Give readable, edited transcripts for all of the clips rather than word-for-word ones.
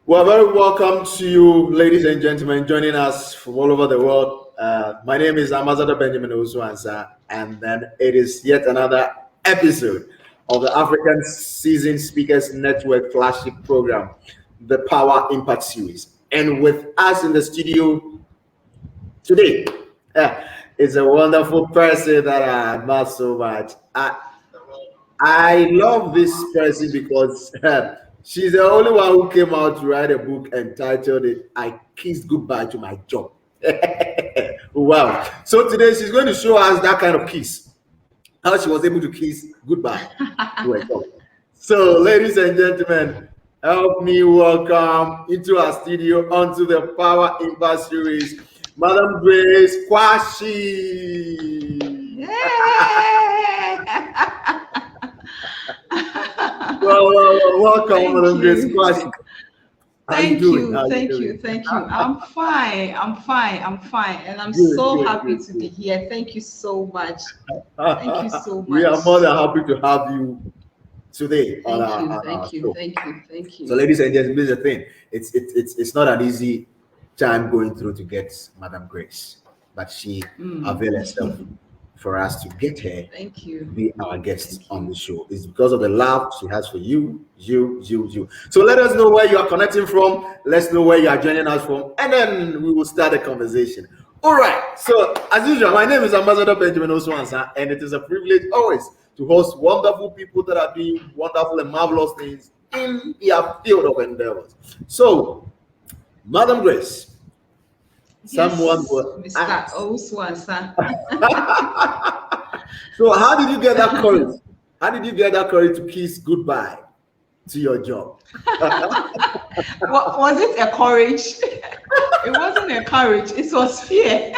Well, very welcome to you, ladies and gentlemen, joining us from all over the world. My name is Ambassador Benjamin Osuansa, and then it is yet another episode of the African Seasoned Speakers Network flagship program, the Power Impact Series. And with us in the studio today is a wonderful person that I admire so much. I love this person because she's the only one who came out to write a book entitled it I Kissed Goodbye to My Job. Wow. So today she's going to show us that kind of kiss, how she was able to kiss goodbye to her job. So, ladies and gentlemen, help me welcome into our studio onto the Power Impact Series, Madam Grace Quarshie. Well, welcome, Madam Grace Quarshie. Thank you. I'm fine, and I'm so happy to be here. Thank you so much. Thank you so much. We are more than happy to have you today on our show. Thank you. So, ladies and gentlemen, this is the thing. It's not an easy time going through to get Madam Grace, but she availed herself for us to get her be our guest on the show. It's because of the love she has for you. So let us know where you are connecting from. Let's know where you are joining us from, and then we will start the conversation. All right. So as usual, my name is Ambassador Benjamin Osuansa, and it is a privilege always to host wonderful people that are doing wonderful and marvelous things in their field of endeavors. So, Madam Grace. Someone will Mr. Osuansa. So how did you get that courage? How did you get that courage to kiss goodbye to your job? Was it a courage? It wasn't a courage. It was fear.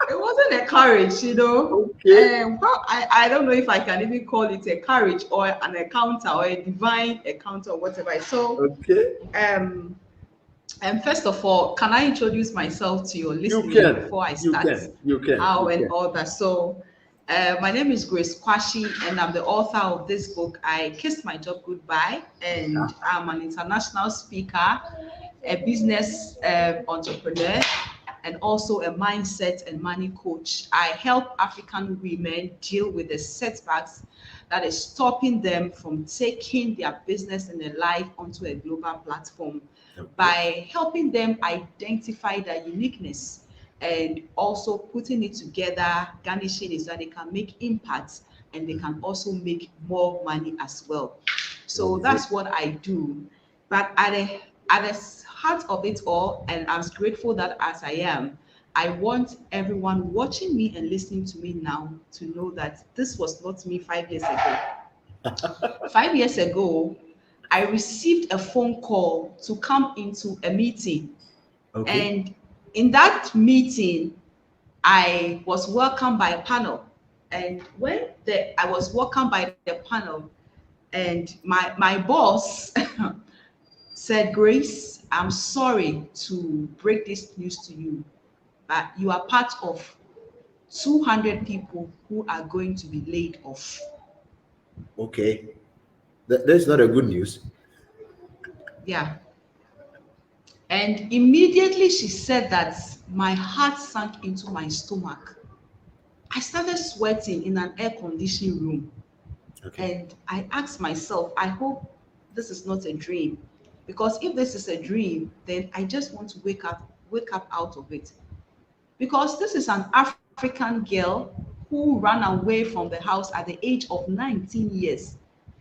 It wasn't a courage, you know. Okay. Well, I don't know if I can even call it a courage or an encounter or a divine encounter or whatever. So, okay. And first of all, can I introduce myself to your listeners before I start? You can. All that. So, my name is Grace Quarshie, and I'm the author of this book, I Kissed My Job Goodbye. And I'm an international speaker, a business entrepreneur, and also a mindset and money coach. I help African women deal with the setbacks that is stopping them from taking their business and their life onto a global platform by helping them identify their uniqueness and also putting it together, garnishing it so that they can make impacts and they can also make more money as well. So that's what I do. But at the heart of it all, and I'm grateful that as I am, I want everyone watching me and listening to me now to know that this was not me 5 years ago. 5 years ago, I received a phone call to come into a meeting. Okay. And in that meeting, I was welcomed by a panel. And when I was welcomed by the panel, and my boss said, Grace, I'm sorry to break this news to you, but you are part of 200 people who are going to be laid off. Okay. That's not a good news. Yeah. And immediately she said that, my heart sank into my stomach. I started sweating in an air-conditioned room. Okay. And I asked myself, I hope this is not a dream. Because if this is a dream, then I just want to wake up out of it. Because this is an African girl who ran away from the house at the age of 19 years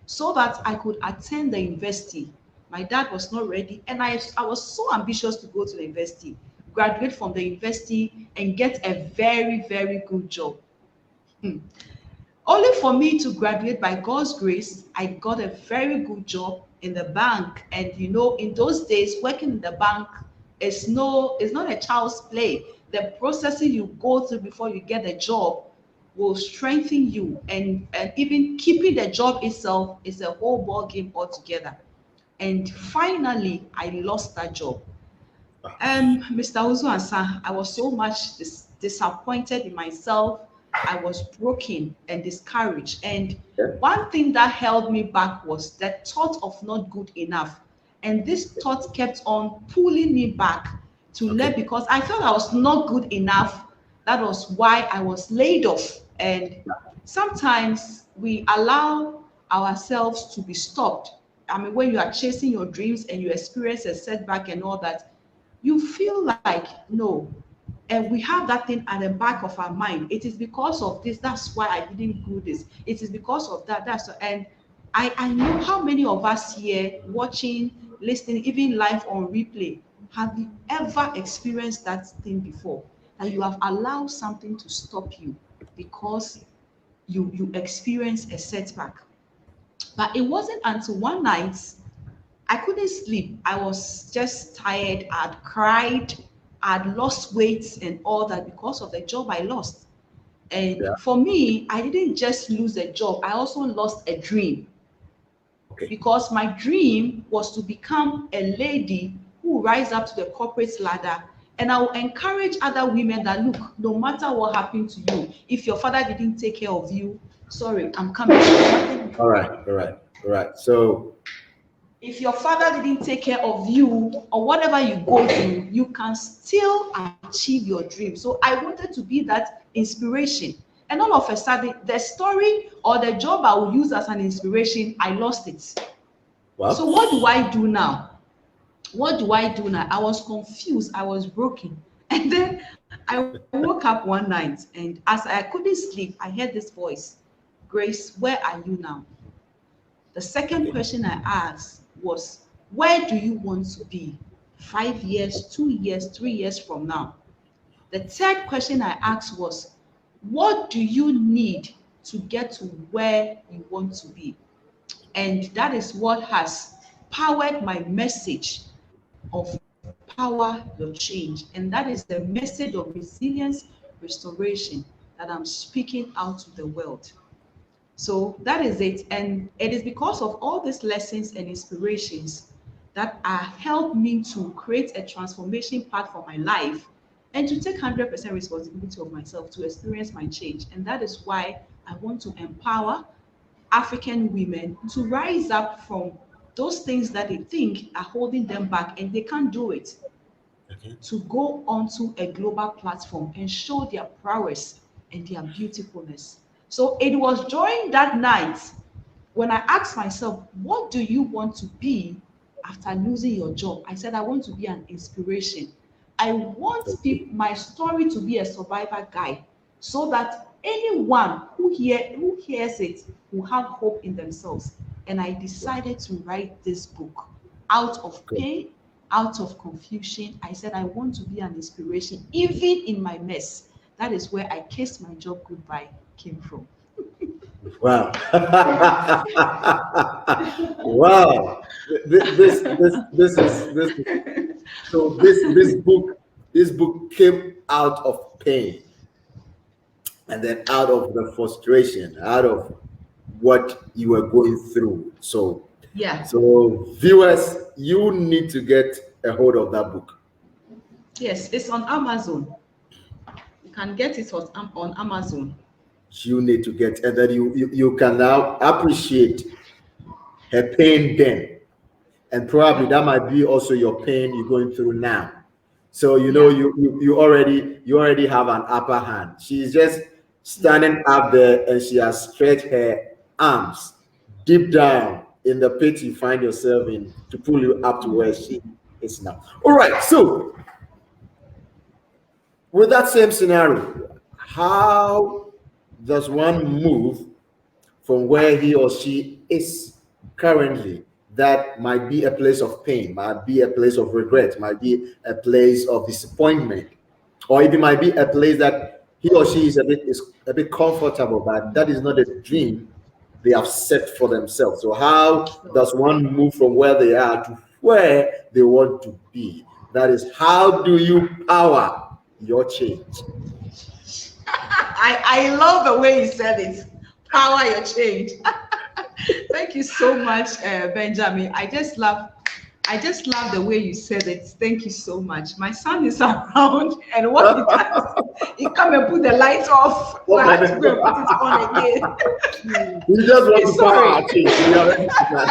so that I could attend the university. My dad was not ready, and I was so ambitious to go to the university, graduate from the university, and get a very, very good job. Only for me to graduate by God's grace, I got a very good job in the bank. And you know, in those days, working in the bank is not a child's play. The processing you go through before you get a job will strengthen you, and even keeping the job itself is a whole ball game altogether. And finally, I lost that job. Mr. Osuansa, I was so much disappointed in myself. I was broken and discouraged. And one thing that held me back was the thought of not good enough. And this thought kept on pulling me back to learn, because I felt I was not good enough. That was why I was laid off. And sometimes we allow ourselves to be stopped. I mean, when you are chasing your dreams and you experience a setback and all that, you feel like, no. And we have that thing at the back of our mind. It is because of this. That's why I didn't do this. It is because of that. And I know how many of us here watching, listening, even live on replay, have you ever experienced that thing before? That you have allowed something to stop you because you experienced a setback. But it wasn't until one night I couldn't sleep. I was just tired. I'd cried. I'd lost weight and all that because of the job I lost. And Yeah. for me, I didn't just lose a job, I also lost a dream. Okay. Because my dream was to become a lady who rise up to the corporate ladder. And I will encourage other women that, look, no matter what happened to you, if your father didn't take care of you, sorry, I'm coming. All right. So, If your father didn't take care of you or whatever you go through, you can still achieve your dream. So I wanted to be that inspiration. And all of a sudden, the story or the job I will use as an inspiration, I lost it. well, So what do I do now? What do I do now? I was confused. I was broken. And then I woke up one night, and as I couldn't sleep, I heard this voice, Grace, where are you now? The second okay. question I asked was, where do you want to be 5 years, 2 years, 3 years from now? The third question I asked was, what do you need to get to where you want to be? And that is what has powered my message of power your change. And that is the message of resilience, restoration that I'm speaking out to the world. So that is it. And it is because of all these lessons and inspirations that are helped me to create a transformation path for my life and to take 100% responsibility of myself to experience my change. And that is why I want to empower African women to rise up from those things that they think are holding them back and they can't do it, Okay. to go onto a global platform and show their prowess and their beautifulness. So it was during that night when I asked myself, what do you want to be after losing your job? I said, I want to be an inspiration. I want my story to be a survivor guide so that anyone who hears it will have hope in themselves. And I decided to write this book out of Good. pain, out of confusion. I said, I want to be an inspiration, even in my mess. That is where I kissed my job goodbye came from. Wow. Wow. This is so this book came out of pain, and then out of the frustration, out of what you were going through. So Yeah. viewers, you need to get a hold of that book. Yes, it's on Amazon. You can get it on Amazon. You need to get, and then you can now appreciate her pain then, and probably that might be also your pain you're going through now. So Yeah. you already have an upper hand. She's just standing up there, and she has stretched her arms deep down in the pit you find yourself in to pull you up to where she is now. All right. So with that same scenario, how does one move from where he or she is currently? That might be a place of pain, might be a place of regret, might be a place of disappointment, or it might be a place that he or she is a bit comfortable, but that is not a dream they have set for themselves. So how does one move from where they are to where they want to be? That is, how do you power your change? I love the way you said it. Power your change. Thank you so much, Benjamin. I just love the way you said it. Thank you so much. My son is around, and what he does, he come and put the lights off. So I have to go and put it on again. We just want to power Sorry. our change. We are ready to that.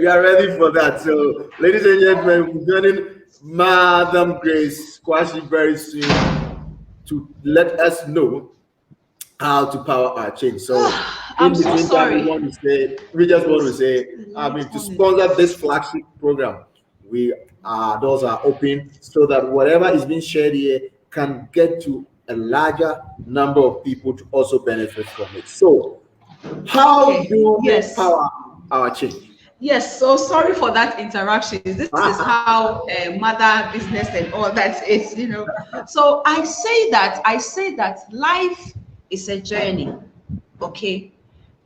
we are ready for that. So, ladies and gentlemen, we're joining Madam Grace Quarshie very soon to let us know how to power our change. So, I'm in so between time, sorry. we just want to say, The I late mean, to one sponsor this is flagship program, we doors are open so that whatever is being shared here can get to a larger number of people to also benefit from it. So, how okay. do we Yes. power our change? Yes, so sorry for that interaction. This is how mother business and all that is. So I say that life is a journey, okay?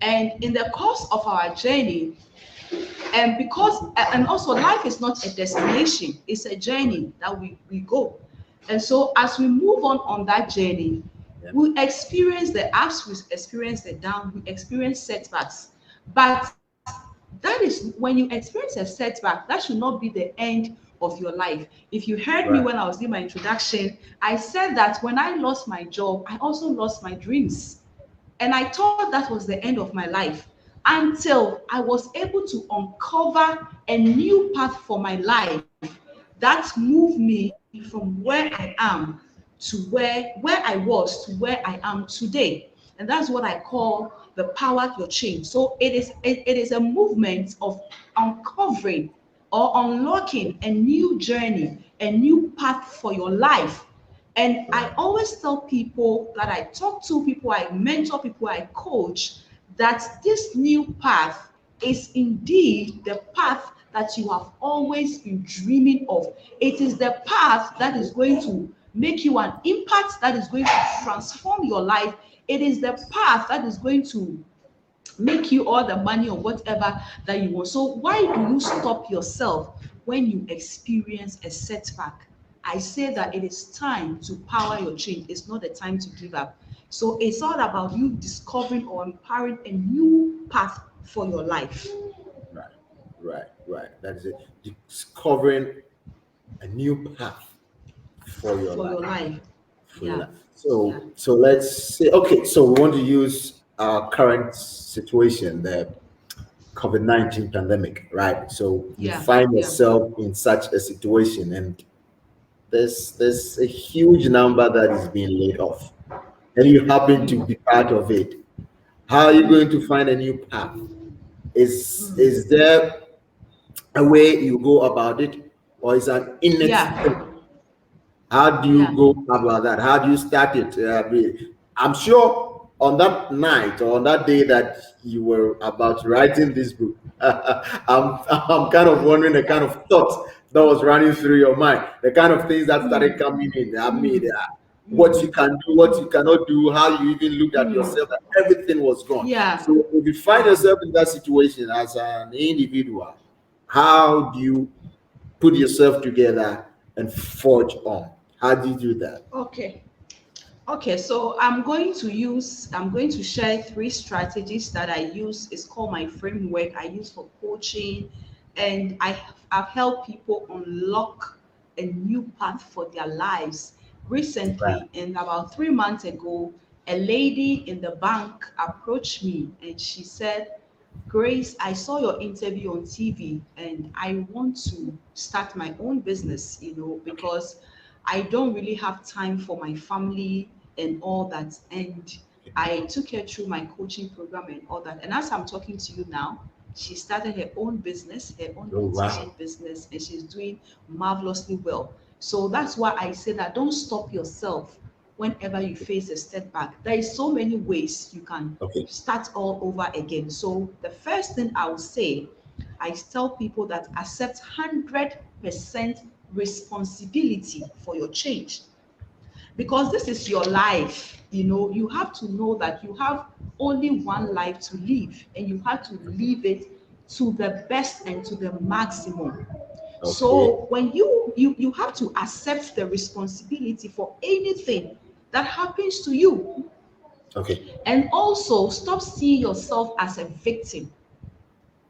And in the course of our journey, and because and also life is not a destination, it's a journey that we go. And so as we move on that journey, Yeah. we experience the ups, we experience the down, we experience setbacks. But that is when you experience a setback, that should not be the end of your life. If you heard me Right. when I was doing my introduction, I said that when I lost my job, I also lost my dreams. And I thought that was the end of my life until I was able to uncover a new path for my life that moved me from where I am to where I was to where I am today. And that's what I call the power your change. So it is a movement of uncovering or unlocking a new journey, a new path for your life. And I always tell people that I talk to, people I mentor, people I coach, that this new path is indeed the path that you have always been dreaming of. It is the path that is going to make you an impact, that is going to transform your life. It is the path that is going to make you all the money or whatever that you want. So why do you stop yourself when you experience a setback? I say that it is time to power your change. It's not a time to give up. So it's all about you discovering or empowering a new path for your life. Right, right. That is it. Discovering a new path for your For life. your life. For your Yeah. life. Yeah. So let's say, okay, so we want to use our current situation, the COVID-19 pandemic, right? So you Yeah. find Yeah. yourself in such a situation, and there's a huge number that is being laid off, and you happen to be part of it. How are you going to find a new path? Is there a way you go about it, or is an innate thing? Yeah. How do you Yeah. go about that? How do you start it? I'm sure on that night or on that day that you were about writing this book, I'm kind of wondering the kind of thoughts that was running through your mind, the kind of things that started coming in. I mean, what you can do, what you cannot do, how you even looked at yourself, and everything was gone. Yeah. So if you find Yeah. yourself in that situation as an individual, how do you put yourself together and forge on? How do you do that? Okay. Okay, so I'm going to share three strategies that I use. It's called my framework I use for coaching, and I've helped people unlock a new path for their lives. Right. Recently, and about 3 months ago, a lady in the bank approached me and she said, Grace, I saw your interview on TV and I want to start my own business, Okay. because I don't really have time for my family and all that. And I took her through my coaching program and all that. And as I'm talking to you now, she started her own business, her own Oh wow. beautician business, and she's doing marvelously well. So that's why I say that don't stop yourself whenever you face a setback. There is so many ways you can Okay. start all over again. So the first thing I would say, I tell people that accept 100% responsibility for your change, because this is your life. You have to know that you have only one life to live, and you have to live it to the best and to the maximum. Okay. So when you have to accept the responsibility for anything that happens to you, Okay. and also stop seeing yourself as a victim.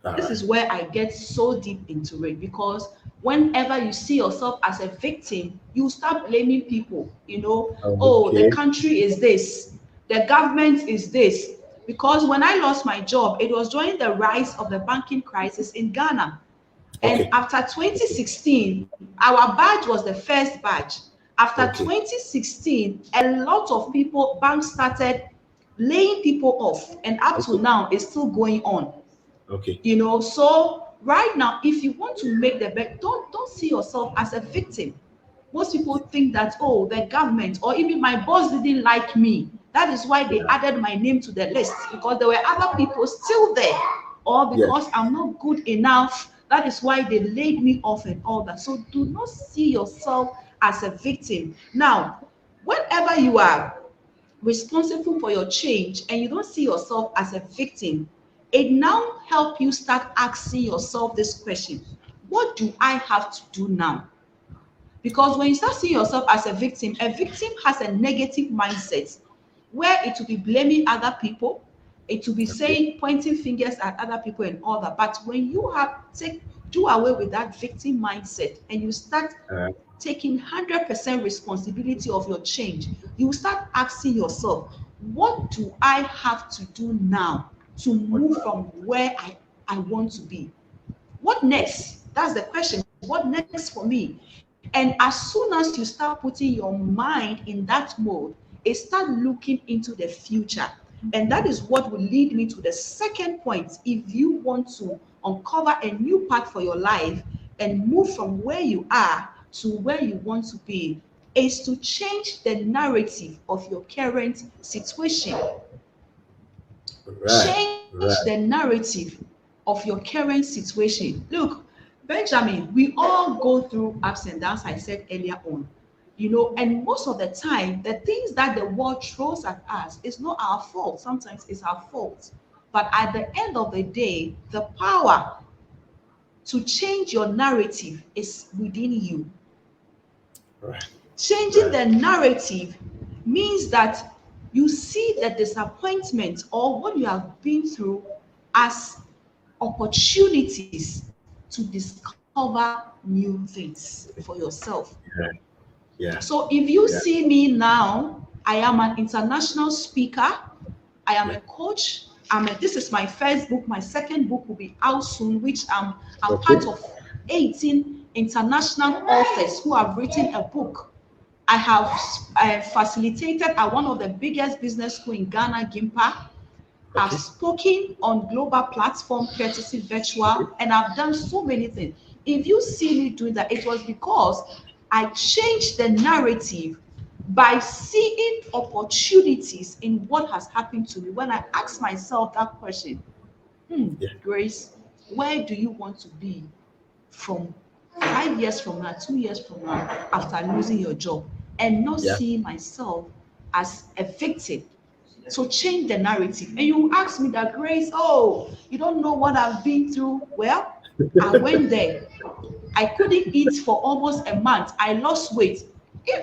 All This right. is where I get so deep into it, because whenever you see yourself as a victim, you start blaming people. Oh, the Okay. country is this, the government is this, Because when I lost my job, it was during the rise of the banking crisis in Ghana. And Okay. after 2016, our badge was the first badge. After Okay. 2016, a lot of people, banks started laying people off, and up to Okay. now, it's still going on. Okay. So right now, if you want to make the bet, don't see yourself as a victim. Most people think that, oh, the government or even my boss didn't like me. That is why they added my name to the list, because there were other people still there, or Yes. because I'm not good enough. That is why they laid me off and all that. So do not see yourself as a victim. Now, whenever you are responsible for your change and you don't see yourself as a victim, it now help you start asking yourself this question: what do I have to do now? Because when you start seeing yourself as a victim has a negative mindset where it will be blaming other people, it will be Okay. saying, pointing fingers at other people and all that. But when you have do away with that victim mindset and you start Uh, taking 100% responsibility of your change, you start asking yourself, what do I have to do now to move from where I want to be? What next? That's the question. What next for me? And as soon as you start putting your mind in that mode, it start looking into the future. And that is what will lead me to the second point. If you want to uncover a new path for your life and move from where you are to where you want to be, is to change the narrative of your current situation. right. Change the Right. narrative of your current situation. Look, Benjamin, we all go through ups and downs, I said earlier on. And most of the time, the things that the world throws at us is not our fault. Sometimes it's our fault. But at the end of the day, the power to change your narrative is within you. Right. Changing Right. the narrative means that you see the disappointment or what you have been through as opportunities to discover new things for yourself. Yeah. Yeah. So if you Yeah. see me now, I am an international speaker, I am Yeah. a coach. This is my first book. My second book will be out soon, which I'm Okay. part of 18 international authors who have written a book. I have facilitated at one of the biggest business school in Ghana, Gimpa. I've Okay. spoken on global platform, courtesy Okay. virtual, and I've done so many things. If you see me doing that, it was because I changed the narrative by seeing opportunities in what has happened to me. When I ask myself that question, Yeah. Grace, where do you want to be from 5 years from now, 2 years from now, after losing your job, and not Yeah. seeing myself as a victim? So change the narrative. And you ask me that, Grace, oh, you don't know what I've been through. Well, I went there. I couldn't eat for almost a month. I lost weight.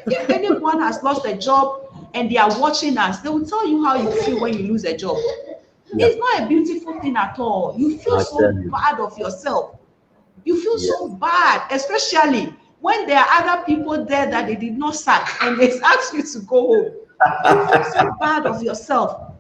If anyone has lost a job and they are watching us, they will tell you how you feel when you lose a job. Yeah. It's not a beautiful thing at all. You feel I so tell you. bad of yourself. You feel so Yes. bad, especially when there are other people there that they did not sack and they ask you to go home. You feel so bad of yourself.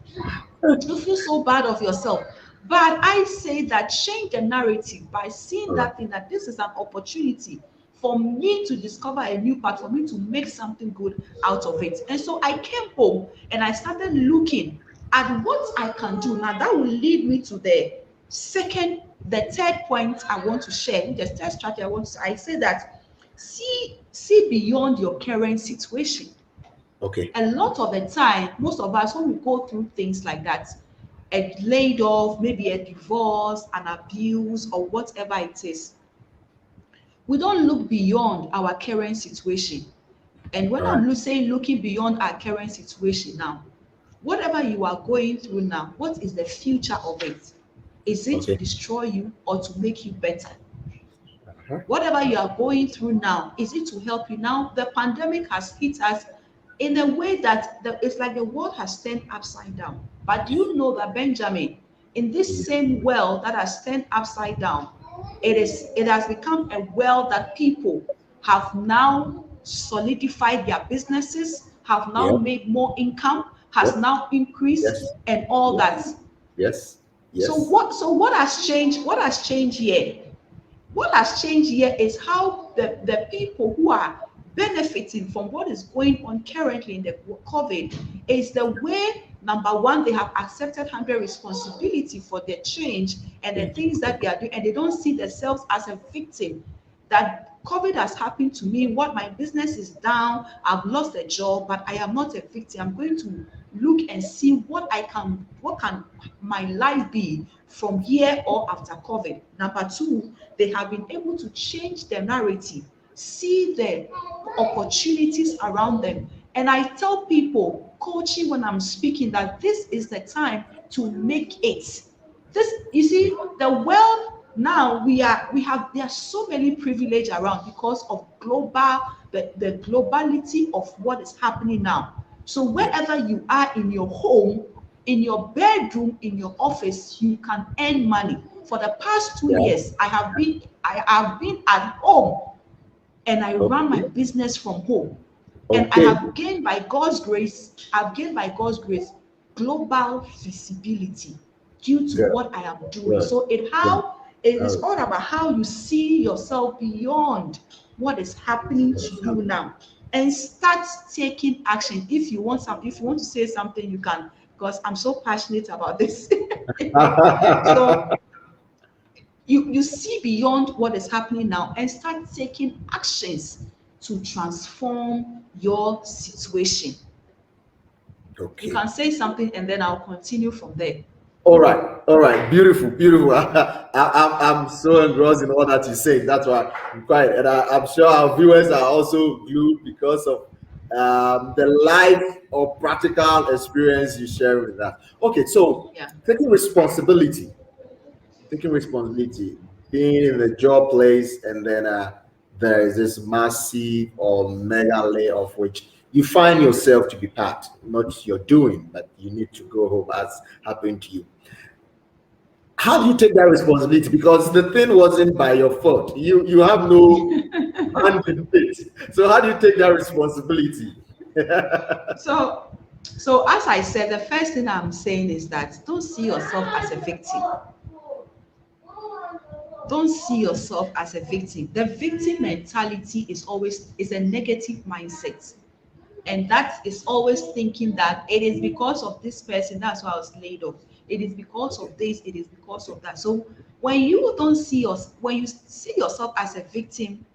You feel so bad of yourself. But I say that change the narrative by seeing All right. that thing, that this is an opportunity for me to discover a new path, for me to make something good out of it. And so I came home and I started looking at what I can do. Now that will lead me to the third point I want to share. The third strategy I say that see beyond your current situation. Okay. A lot of the time, most of us, when we go through things like that, a laid off, maybe a divorce, an abuse, or whatever it is, we don't look beyond our current situation. And when All right. saying looking beyond our current situation now, whatever you are going through now, what is the future of it? Is it to Okay. destroy you or to make you better? Uh-huh. Whatever you are going through now, is it to help you? Now the pandemic has hit us in a way that it's like the world has turned upside down. But do you know that, Benjamin, in this Yeah. same world that has turned upside down, it has become a world that people have now solidified their businesses, have now Yep. made more income, has Yep. now increased Yes. and all Yes. that. Yes. So Yes. what has changed? What has changed here? What has changed here is how the people who are benefiting from what is going on currently in the COVID is the way, number one, they have accepted 100 responsibility for their change and the things that they are doing, and they don't see themselves as a victim. That COVID has happened to me, what my business is down, I've lost a job, but I am not a victim. I'm going to look and see what can my life be from here or after COVID. Number two, they have been able to change their narrative, see the opportunities around them. And I tell people, coaching when I'm speaking, that this is the time to make it. This, you see, the world now, we have there are so many privilege around because of the globality of what is happening now. So Yeah. wherever you are in your home, in your bedroom, in your office, you can earn money. For the past two Yeah. years, I have been at home and I run my Okay. business from home. And I Okay. have gained by God's grace, I've gained by God's grace global visibility due to Good. what I am doing. Good. So Good. it is Oh, all about how you see yourself beyond what is happening to that's you now, and start taking action. If you want to say something, you can, because I'm so passionate about this. So happening. you see beyond what is happening now and start taking actions to transform your situation. You Okay. can say something and then I'll continue from there. All right, all right, beautiful, beautiful. I'm so engrossed in all that you say. That's why I'm quiet, and I'm sure our viewers are also glued because of the life or practical experience you share with us. Okay, so Yeah. taking responsibility, taking responsibility, being in the job place, and then there is this massive or mega layoff, which you find yourself to be part, not your doing, but you need to go home as happened to you. How do you take that responsibility? Because the thing wasn't by your fault. You have no hand in it. So how do you take that responsibility? So so as I said, the first thing I'm saying is that don't see yourself as a victim. Don't see yourself as a victim. The victim mentality is a negative mindset. And that is always thinking that it is because of this person, that's why I was laid off. It is because Okay. of this, it is because of that. So when you see yourself as a victim,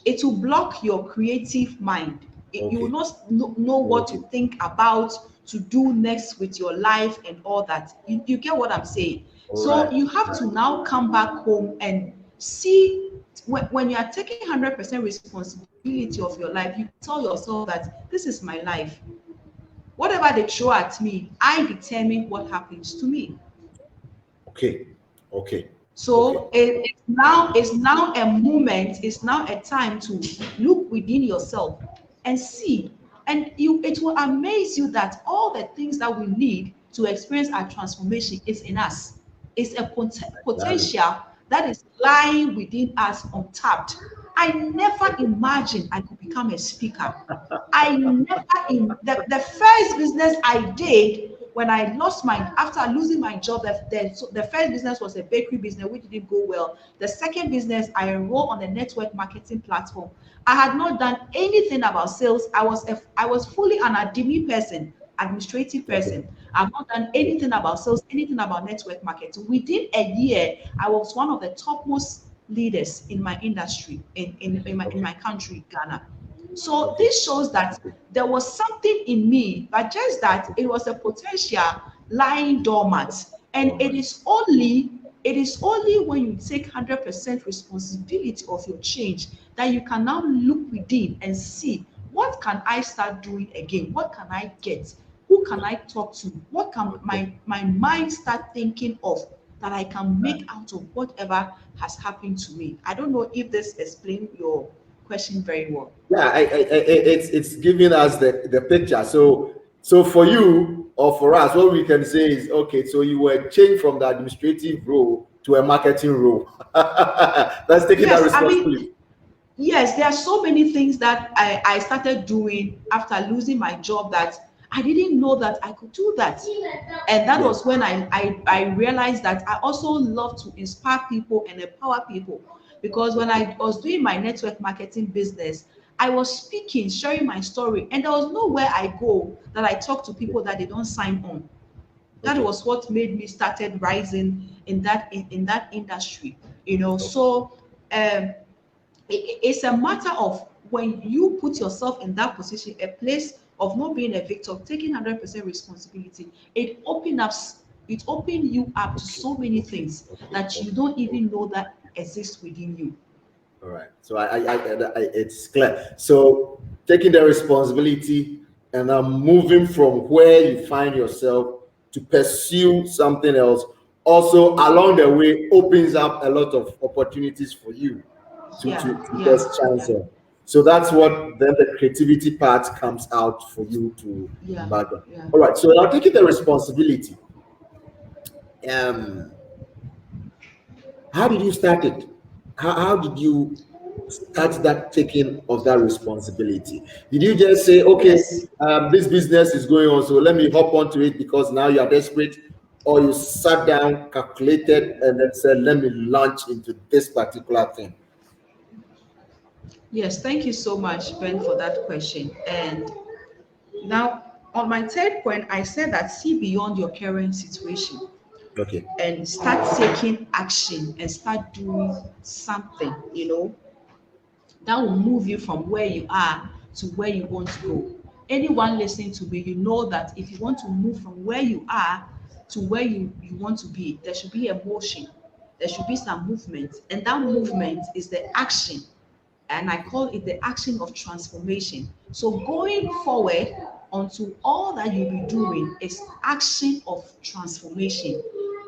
it will block your creative mind. You will Okay. not know what to Okay. think about, to do next with your life and all that. You get what I'm saying? All So right. you have to now come back home and see, when you are taking 100% responsibility of your life, you tell yourself that this is my life. Whatever they throw at me, I determine what happens to me. Okay. Okay. Okay. So it's now a moment, it's now a time to look within yourself and see. And it will amaze you that all the things that we need to experience our transformation is in us. It's a That is potential that is lying within us untapped. I never imagined I could become a speaker. I never in the first business I did when I lost my after losing my job, the first business was a bakery business which didn't go well. The second business I enrolled on a network marketing platform. I had not done anything about sales. I was fully an admin person, administrative okay. person. I've not done anything about sales, anything about network marketing. Within a year, I was one of the topmost leaders in my industry in Okay. my country, Ghana. So Okay. this shows that Okay. there was something in me, but just that it was a potential lying dormant. And Dormant. it is only when you take 100% responsibility of your change that you can now look within and see, what can I start doing again? What can I get? Who can I talk to? What can Okay. my mind start thinking of that I can Right. make out of whatever has happened to me? I don't know if this explains your question very well. Yeah, it's giving us the picture. So for you or for us, what we can say is okay. So you were changed from the administrative role to a marketing role. That's taking that Yes, I mean, responsibility. yes, there are so many things that I started doing after losing my job that I didn't know that I could do that. And that Yeah. was when I realized that I also love to inspire people and empower people. Because when I was doing my network marketing business, I was speaking, sharing my story, and there was nowhere I go that I talk to people that they don't sign on. That Okay. was what made me started rising in that industry. So um it's a matter of when you put yourself in that position, a place of not being a victim, taking 100% responsibility. It open you up to Okay. so many Okay. things Okay. that you Okay. don't Okay. even know that exist within you. All right. So it's clear. So taking the responsibility and then moving from where you find yourself to pursue something else also along the way opens up a lot of opportunities for you to Yeah, yeah, just chance yeah, on. So that's what then the creativity part comes out for you to yeah, embark on. yeah. All right. So now taking the responsibility. Um, how did you start it? How did you start that taking of that responsibility? Did you just say, okay, Yes. this business is going on, so let me hop onto it because now you are desperate? Or you sat down, calculated, and then said, let me launch into this particular thing? Yes, thank you so much, Ben, for that question. And now, on my third point, I said that see beyond your current situation Okay. and start taking action and start doing something, that will move you from where you are to where you want to go. Anyone listening to me, you know that if you want to move from where you are to where you want to be, there should be a motion, there should be some movement, and that movement is the action, and I call it the action of transformation. So going forward onto all that you'll be doing is action of transformation.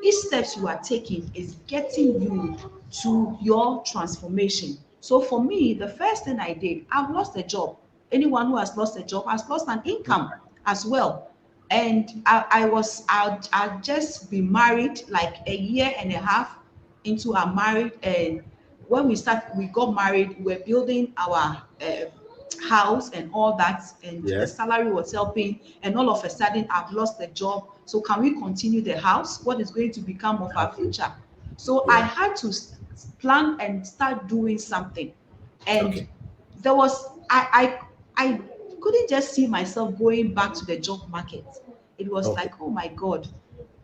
Each steps you are taking is getting you to your transformation. So for me, the first thing I did, I've lost a job. Anyone who has lost a job has lost an income as well. And I'd just been married like a year and a half into a married, and when we got married, we were building our house and all that, and the Yeah. salary was helping, and all of a sudden I've lost the job. So can we continue the house? What is going to become of our Okay. future? So I Yeah. had to plan and start doing something. And Okay. there was I couldn't just see myself going back to the job market. It was Okay. like, oh my God,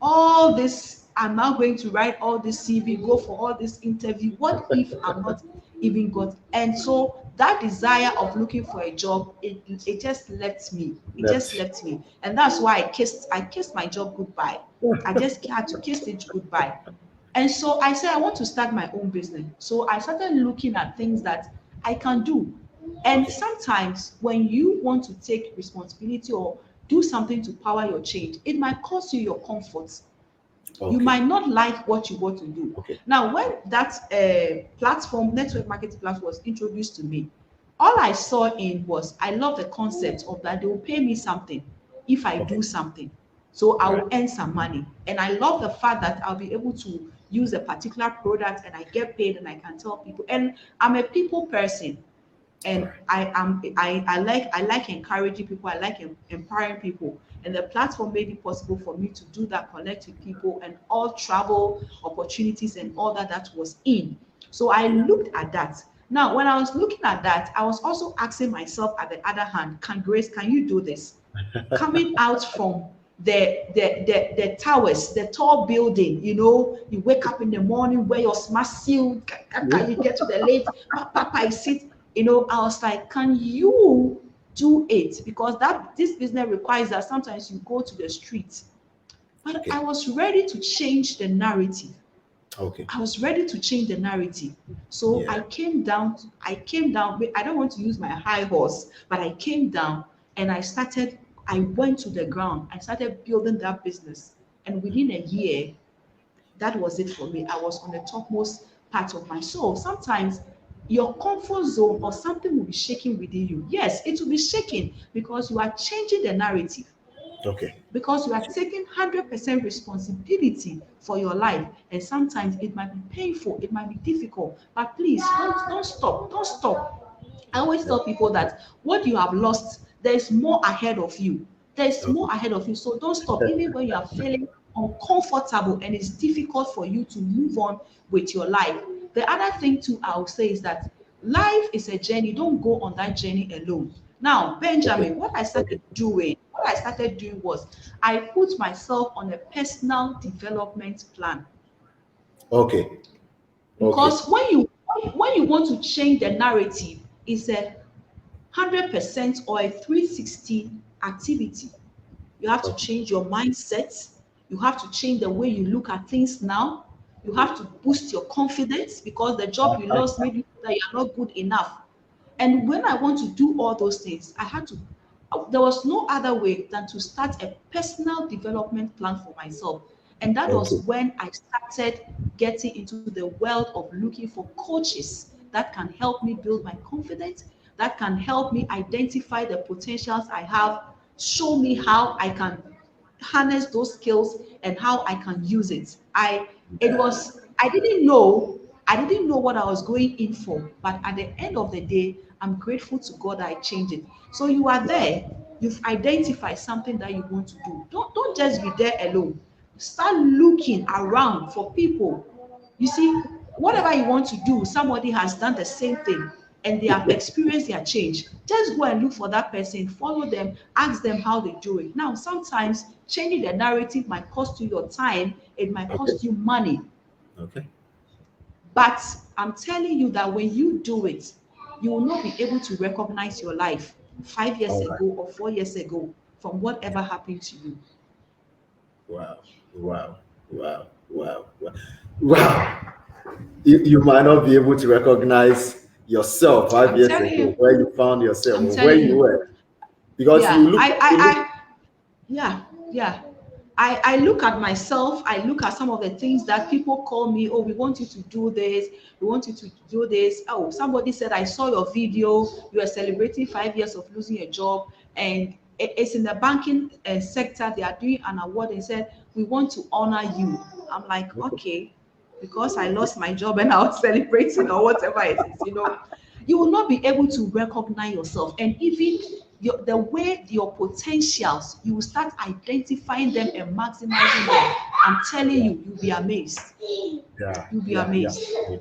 all this, I'm now going to write all this CV, go for all this interview. What if I'm not even got? And so that desire of looking for a job, it just left me. It just Left. left me. And that's why I kissed my job goodbye. I just had to kiss it goodbye. And so I said, I want to start my own business. So I started looking at things that I can do. And Okay. sometimes when you want to take responsibility or do something to power your change, it might cost you your comfort. You Okay. might not like what you want to do. Okay. Now, when that platform, network marketing platform, was introduced to me, all I saw in was I love the concept of that they will pay me something if I Okay. do something. So I All right. will earn some money. And I love the fact that I'll be able to use a particular product and I get paid and I can tell people. And I'm a people person, All and right. I like encouraging people, I like empowering people, and the platform made it possible for me to do that, connect with people and all travel opportunities and all that was in. So I Yeah. looked at that. Now when I was looking at that, I was also asking myself at the other hand, can you do this? Coming out from the towers, the tall building, you wake up in the morning, wear your smart suit, you get to the lift, papa, I sit, I was like, can you do it? Because this business requires that sometimes you go to the streets. But I Okay. was ready to change the narrative. Okay. I was ready to change the narrative. So Yeah. I came down. I don't want to use my high horse, but I came down and I went to the ground. I started building that business. And within a year, that was it for me. I was on the topmost part of my soul. Sometimes your comfort zone or something will be shaking within you. Yes, it will be shaking because you are changing the narrative, Okay. because you are taking 100% responsibility for your life, and sometimes it might be painful, it might be difficult, but please don't stop. I always Yeah. tell people that what you have lost, there is more ahead of you. There's Okay. more ahead of you. So don't stop. Even when you are feeling uncomfortable and it's difficult for you to move on with your life. The other thing too I'll say is that life is a journey. Don't go on that journey alone. Now, Okay. Benjamin, Okay. what I started doing was I put myself on a personal development plan. Okay. Okay. Because when you want to change the narrative, it's a 100% or a 360 activity. You have to Okay. change your mindset. You have to change the way you look at things now. You have to boost your confidence because the job you lost made you feel that you are not good enough. And when I want to do all those things, there was no other way than to start a personal development plan for myself. And that was Okay. when I started getting into the world of looking for coaches that can help me build my confidence, that can help me identify the potentials I have, show me how I can harness those skills and how I can use it. I didn't know what I was going in for, but at the end of the day, I'm grateful to God that I changed it. So you are there, you've identified something that you want to do. Don't just be there alone. Start looking around for people. You see, whatever you want to do, somebody has done the same thing and they have experienced their change. Just go and look for that person, follow them, ask them how they do it. Now, sometimes changing the narrative might cost you your time, it might Okay. cost you money. Okay. But I'm telling you that when you do it, you will not be able to recognize your life 5 years All right. ago or 4 years ago from whatever happened to you. Wow. Wow. Wow. Wow. Wow. Wow. You might not be able to recognize yourself five I'm years telling ago, you, where you found yourself I'm or where telling you you. were, because Yeah, you look. yeah, yeah. I look at myself, I look at some of the things that people call me, oh, we want you to do this, we want you to do this. Oh, somebody said, I saw your video, you are celebrating 5 years of losing a job, and it's in the banking sector, they are doing an award and said, we want to honor you. I'm like, Okay. okay, because I lost my job and I was celebrating or whatever it is. You will not be able to recognize yourself. And even the way your potentials, you will start identifying them and maximizing them. I'm telling Yeah. you, you'll be amazed. Yeah. You'll be Yeah. Yeah. amazed. Yeah.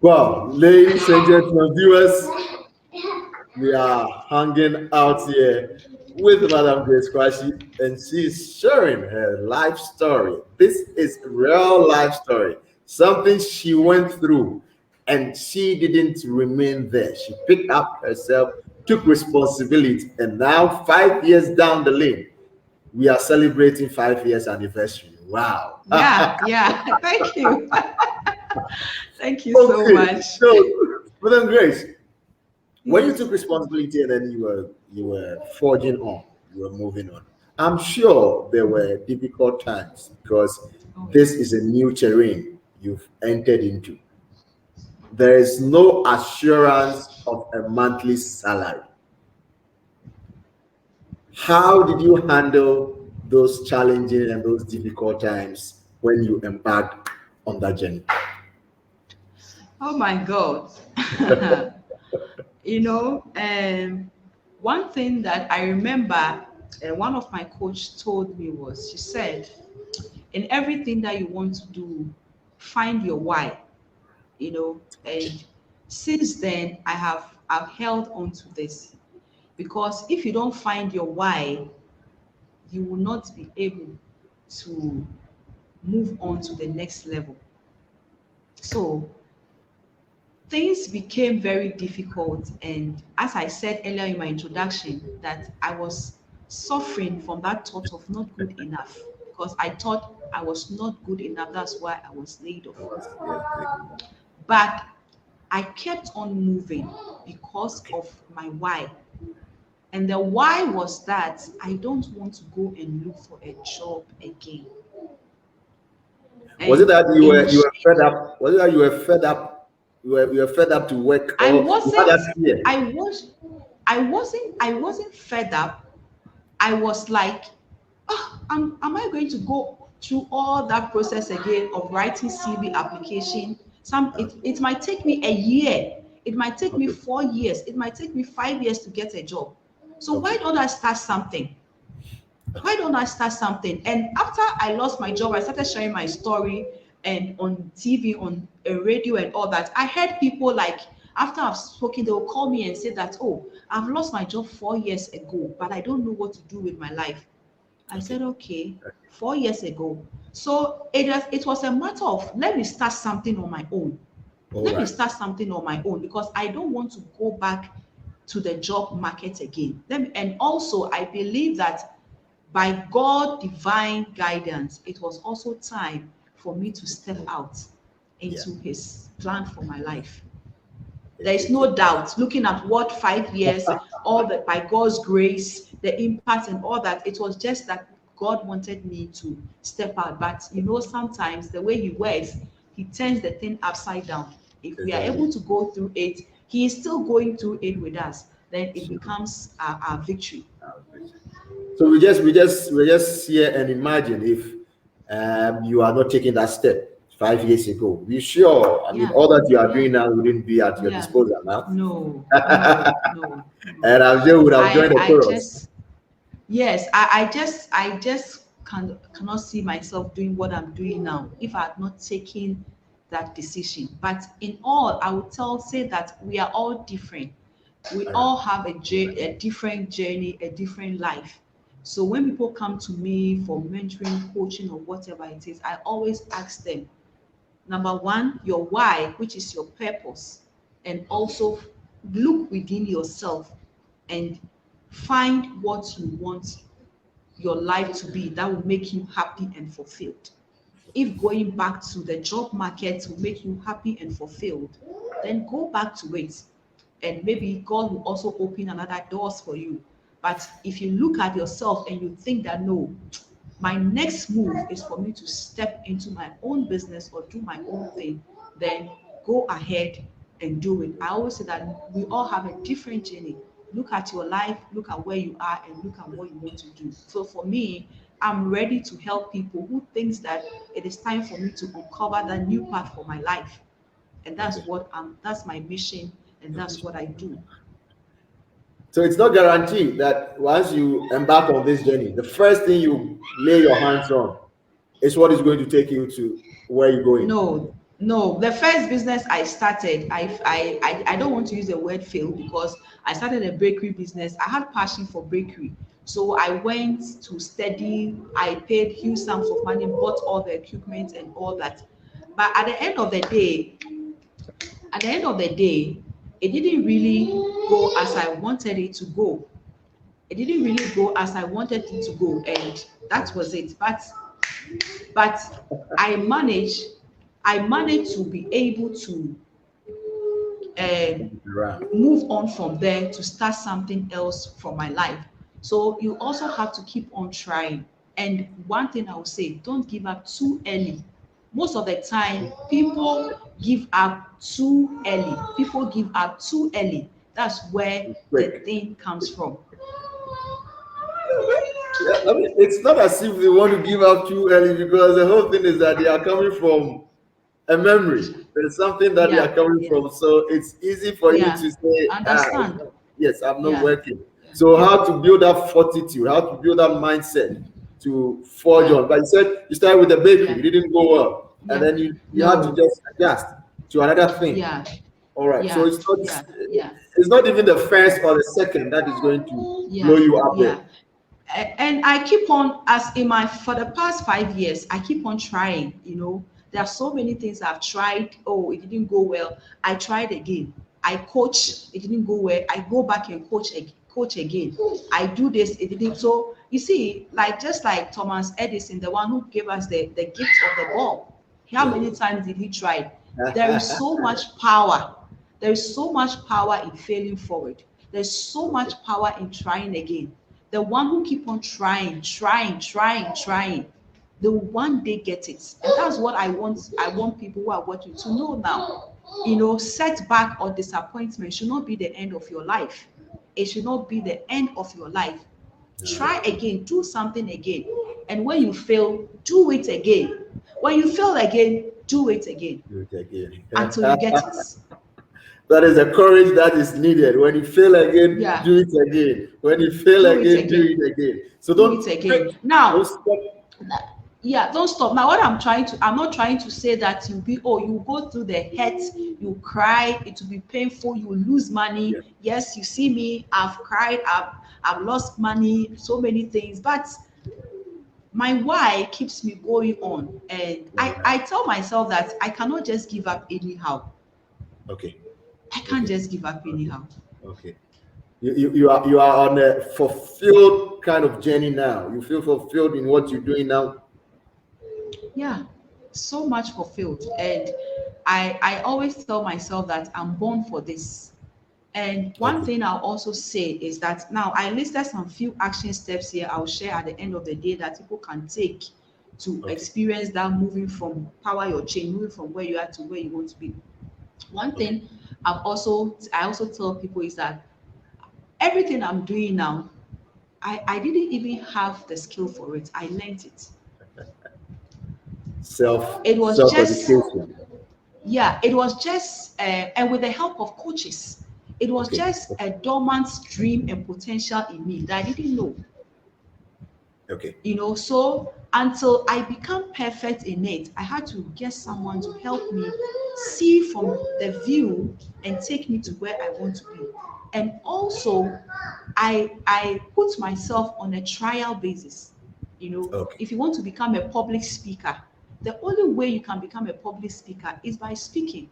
Well, ladies and gentlemen, viewers, we are hanging out here with Madam Grace Quarshie, and she's sharing her life story. This is real life story, something she went through, and she didn't remain there. She picked up herself, took responsibility, and now 5 years down the lane, we are celebrating 5 years anniversary. Wow. Yeah, yeah. Thank you. Thank you so Okay, much. so Madam Grace, when you Yes. took responsibility and then you were forging on, you were moving on, I'm sure there were difficult times because Oh, this yes. is a new terrain you've entered into. There is no assurance of a monthly salary. How did you handle those challenging and those difficult times when you embarked on that journey? Oh my God. One thing that I remember, one of my coach told me was, she said, in everything that you want to do, find your why. And since then I've held on to this, because if you don't find your why, you will not be able to move on to the next level. So things became very difficult, and as I said earlier in my introduction, that I was suffering from that thought of not good enough, because I thought I was not good enough. That's why I was laid off. Yes, But I kept on moving because okay. of my why. And the why was that I don't want to go and look for a job again. Was it And that you in were you were fed up? Was it that you were fed up? You were fed up to work, I or you had wasn't that fear? I wasn't fed up. I was like, am I going to go through all that process again of writing CV application? It might take me a year, it might take me Okay, 4 years, it might take me 5 years to get a job. So why okay, don't I start something? Why don't I start something? And after I lost my job, I started sharing my story and on TV, on a radio and all that. I heard people like after I've spoken, they will call me and say that, oh, I've lost my job 4 years ago, but I don't know what to do with my life. I Okay. said, okay, 4 years ago. So it was a matter of let me start something on my own. All Let me right. start something on my own because I don't want to go back to the job market again. And also, I believe that by God divine guidance, it was also time for me to step out Yeah. into His plan for my life. There It, is it, no doubt, looking at what 5 years, all that by God's grace, the impact and all that, it was just that God wanted me to step out. But sometimes the way He works, He turns the thing upside down. If we are exactly. able to go through it, He is still going through it with us. Then it So, becomes our victory. so we just here and imagine if you are not taking that step 5 years ago. Be sure. I mean, Yeah, all that you are yeah, doing now wouldn't be at your yeah. disposal now. No, no, no, no. And I'm sure you would have joined the I chorus. just Yes, I just cannot see myself doing what I'm doing now if I had not taken that decision. But in all, I would say that we are all different. We Yeah. all have a different journey, a different life. So when people come to me for mentoring, coaching, or whatever it is, I always ask them, number one, your why, which is your purpose, and also look within yourself and find what you want your life to be that will make you happy and fulfilled. If going back to the job market will make you happy and fulfilled, then go back to it. And maybe God will also open another doors for you. But if you look at yourself and you think that no, my next move is for me to step into my own business or do my own thing, then go ahead and do it. I always say that we all have a different journey. Look at your life, look at where you are, and look at what you want to do. So for me, I'm ready to help people who thinks that it is time for me to uncover that new path for my life. And Okay. that's my mission and that's what I do. So it's not guaranteed that once you embark on this journey, the first thing you lay your hands on is what is going to take you to where you're going. No, no. The first business I started, I don't want to use the word fail because I started a bakery business. I had passion for bakery. So I went to study, I paid huge sums of money, bought all the equipment and all that. But at the end of the day, it didn't really go as I wanted it to go. It didn't really go as I wanted it to go, and that was it. But I managed I managed to be able to um, Right. move on from there to start something else for my life. So you also have to keep on trying. And one thing I would say, don't give up too early. Most of the time, people give up too early. People give up too early. That's where the Quick. thing comes from. Yeah, I mean, it's not as if they want to give up too early because the whole thing is that they are coming from a memory. There's something that they are Yeah, coming yeah, from. So it's easy for you yeah. to say, Understand? yes, I'm not Yeah, working. So yeah, how to build that fortitude, how to build that mindset to forge yeah, on. But you said you started with the bakery, yeah, it didn't go well. And yeah. then you had to No, just adjust to another thing. yeah, All right. So yeah, it's not yeah, yeah, it's not even the first yeah, or the second that is going to blow yeah, you up there. yeah. And I keep on, as in my for the past 5 years, I keep on trying. There are so many things I've tried. Oh, it didn't go well. I tried again. I coach, it didn't go well. I go back and coach again. I do this, it didn't. So you see, like just like Thomas Edison, the one who gave us the gift of the bulb. How Yeah. many times did he try? There is so much power. There is so much power in failing forward. There's so much power in trying again. The one who keep on trying, they will one day get it. And that's what I want people who are watching to know now. Setback or disappointment should not be the end of your life. It should not be the end of your life. Try again, do something again. And when you fail, do it again. When you fail again, do it again Do it again. until you get it. That is the courage that is needed. When you fail again, Yeah, do it again. When you fail do it again, do again. it again. So Do it don't again. don't Now, stop. yeah, don't stop. Now, what I'm not trying to say that you go through the hurt, you cry, it will be painful, you will lose Yeah. money. Yes, you see me, I've cried, I've lost money, so many things, but my why keeps me going on. And All I right. tell myself that I cannot just give up anyhow. Okay. I can't Okay. just give up anyhow. Okay. You are on a fulfilled kind of journey now. You feel fulfilled in what you're doing now. Yeah, so much fulfilled. And I always tell myself that I'm born for this. And one Okay. thing I'll also say is that now I listed some few action steps here I'll share at the end of the day that people can take to Okay. experience that moving from power your change, moving from where you are to where you want to be. One Okay. thing I also tell people is that everything I'm doing now, I didn't even have the skill for it. I learned it. It was Self just education. Yeah, it was just, and with the help of coaches, it was Okay. just a dormant dream and potential in me that I didn't know. Okay. So until I become perfect in it, I had to get someone to help me see from the view and take me to where I want to be. And also, I put myself on a trial basis. Okay. If you want to become a public speaker, the only way you can become a public speaker is by speaking.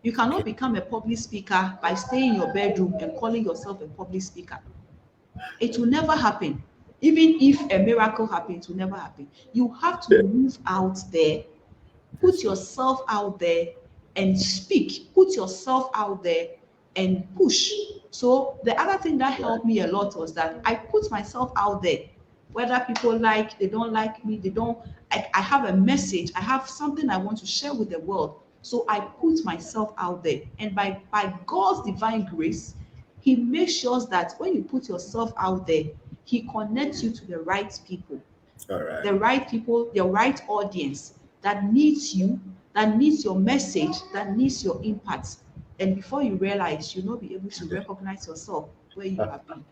You cannot Okay. become a public speaker by staying in your bedroom and calling yourself a public speaker. It will never happen. Even if a miracle happens, it will never happen. You have to move out there, put That's true. yourself out there and speak. Put yourself out there and push. So the other thing that Right. helped me a lot was that I put myself out there. Whether people like, they don't like me, they don't, I have a message, I have something I want to share with the world. So I put myself out there. And by God's divine grace, He makes sure that when you put yourself out there, He connects you to the right people, All right. the right audience that needs you, that needs your message, that needs your impact. And before you realize, you'll not be able to recognize yourself where you have been.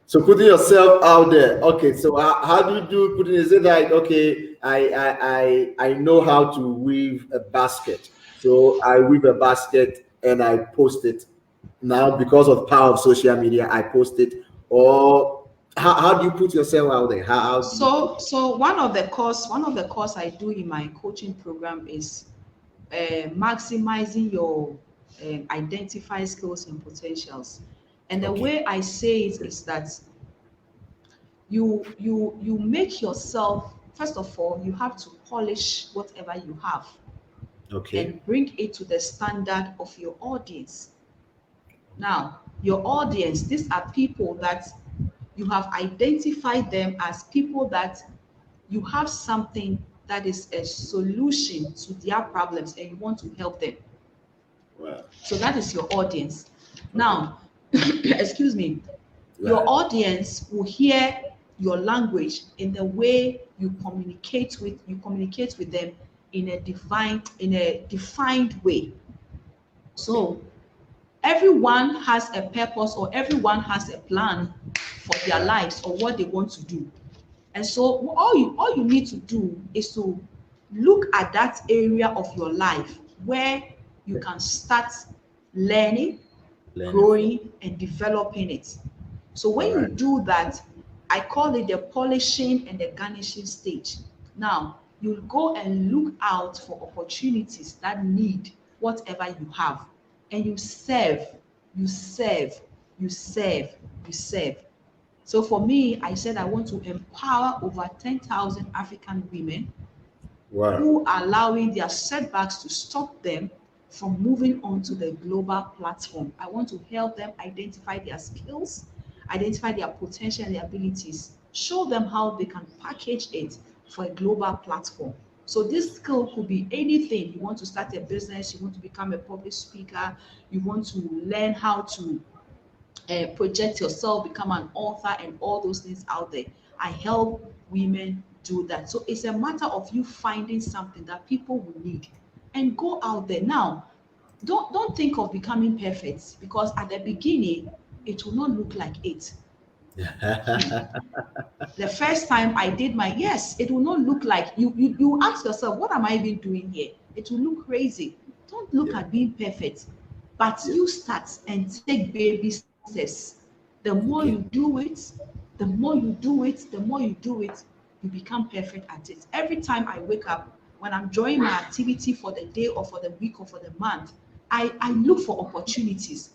So putting yourself out there. Okay. So how do you do putting? Is it like, okay, I know how to weave a basket. So I weave a basket and I post it. Now because of the power of social media, I post it. Or how do you put yourself out there? How do you put? So one of the course I do in my coaching program is maximizing your identify skills and potentials. And the Okay. way I say it is that you make yourself, first of all, you have to polish whatever you have Okay. and bring it to the standard of your audience. Now, your audience, these are people that you have identified them as people that you have something that is a solution to their problems and you want to help them. Wow. So that is your audience. Okay. Now, excuse me, your Right. audience will hear your language in the way you communicate with them in a defined way. Okay. So everyone has a purpose or everyone has a plan for their Right. lives or what they want to do. And so all you need to do is to look at that area of your life where you can start learning, Learning from. growing, and developing it. So when All you right. do that, I call it the polishing and the garnishing stage. Now, you'll go and look out for opportunities that need whatever you have, and you serve, you serve, you serve, you serve. So for me, I said I want to empower over 10,000 African women Wow. who are allowing their setbacks to stop them from moving on to the global platform. I want to help them identify their skills, identify their potential and their abilities, show them how they can package it for a global platform. So this skill could be anything. You want to start a business, you want to become a public speaker, you want to learn how to project yourself, become an author, and all those things out there. I help women do that. So it's a matter of you finding something that people will need and go out there. Now, don't think of becoming perfect, because at the beginning it will not look like it. The first time I did my, yes, it will not look like you ask yourself, what am I even doing here? It will look crazy. Don't look Yeah. at being perfect, but Yeah. you start and take baby steps. The more you Okay. do it, the more you do it, the more you do it, you become perfect at it. Every time I wake up, when I'm drawing my activity for the day or for the week or for the month, I look for opportunities.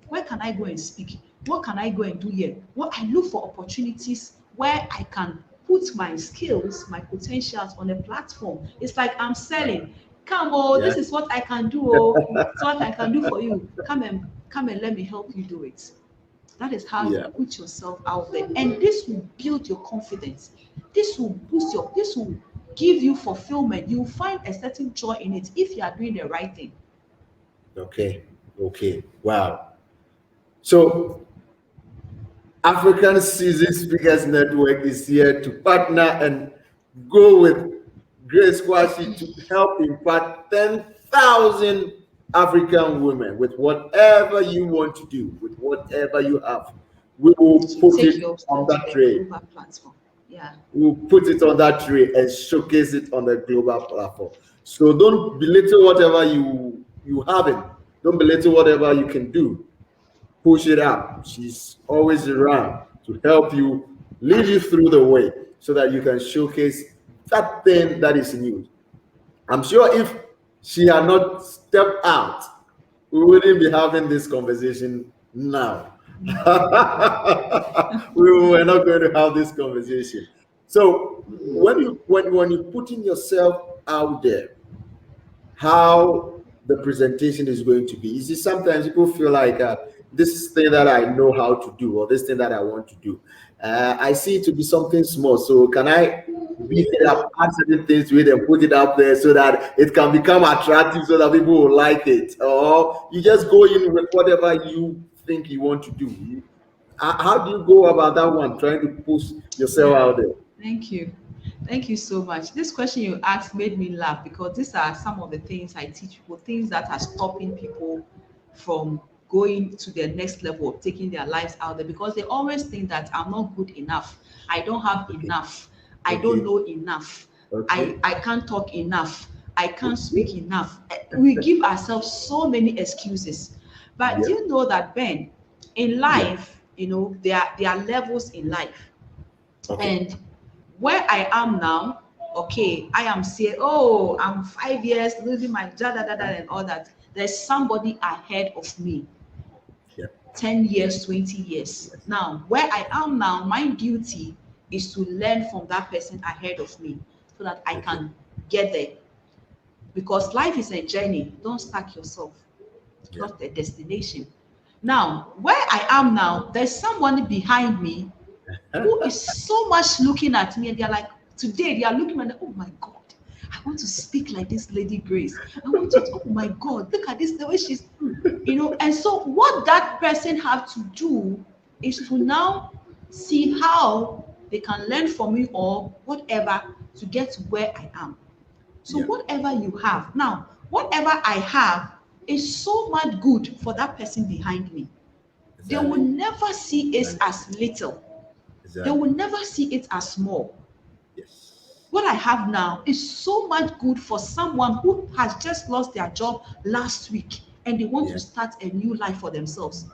Where can I go and speak? What can I go and do here? What I look for opportunities where I can put my skills, my potentials on a platform. It's like I'm selling. Come, oh, Yeah. this is what I can do. Oh, this is what I can do for you. Come and let me help you do it. That is how you Yeah. put yourself out there. And this will build your confidence. This will boost this will give you fulfillment. You'll find a certain joy in it if you are doing the right thing. Okay. Okay. Wow. So African Season Speakers Network is here to partner and go with Grace Quarshie to help impact 10,000 African women with whatever you want to do, with whatever you have. We will To put take it your on to that the tray. global platform. Yeah. We'll put it on that tray and showcase it on the global platform. So don't belittle whatever you haven't. Don't belittle whatever you can do. Push it up. She's always around to help you, lead you through the way so that you can showcase that thing that is in you. I'm sure if she had not stepped out, we wouldn't be having this conversation now. We were not going to have this conversation. So when you're putting yourself out there, how the presentation is going to be. You see, sometimes people feel like this thing that I know how to do or this thing that I want to do, I see it to be something small. So can I beef it up, add certain things to it, and put it up there so that it can become attractive, so that people will like it? Or you just go in with whatever you think you want to do. How do you go about that one? Trying to push yourself Yeah. out there. Thank you. Thank you so much. This question you asked made me laugh, because these are some of the things I teach people, things that are stopping people from going to the next level of taking their lives out there, because they always think that I'm not good enough. I don't have Okay. enough. I don't Okay. know enough. Okay. I can't talk enough. I can't speak Okay. enough. We give ourselves so many excuses. But do Yeah. you know that, Ben, in Yeah. life, there are levels in life. Okay. And where I am now, okay, I am saying, oh, I'm 5 years losing my and all that. There's somebody ahead of me, Yeah. 10 years, 20 years. Yes. Now, where I am now, my duty is to learn from that person ahead of me so that I Okay. can get there. Because life is a journey. Don't stack yourself. It's Yeah. not a destination. Now, where I am now, there's someone behind me who is so much looking at me, and they're like, today they are looking at me, oh my God, I want to speak like this lady Grace. I want to, oh my God, look at this, the way she's, and so what that person have to do is to now see how they can learn from me or whatever to get to where I am. So Yeah. whatever you have, now, whatever I have is so much good for that person behind me. They will Exactly. never see it Exactly. as little. They Exactly. will never see it as small. Yes. What I have now is so much good for someone who has just lost their job last week and they want to Yeah. start a new life for themselves.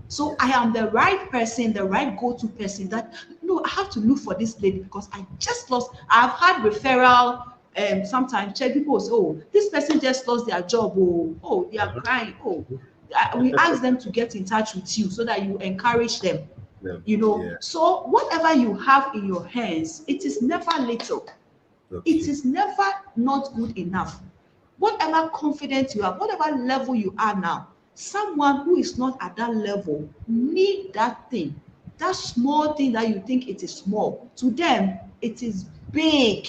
So I Yes. am the right person, the right go-to person that, no, I have to look for this lady because I just lost. I've had referral. Sometimes check people say, oh, this person just lost their job. Oh, they are Uh-huh. crying. Oh, we ask them to get in touch with you so that you encourage them. Yeah. Yeah. So whatever you have in your hands, it is never little. It Okay. is never not good enough. Whatever confidence you have, whatever level you are now, someone who is not at that level need that thing. That small thing that you think it is small, to them it is big,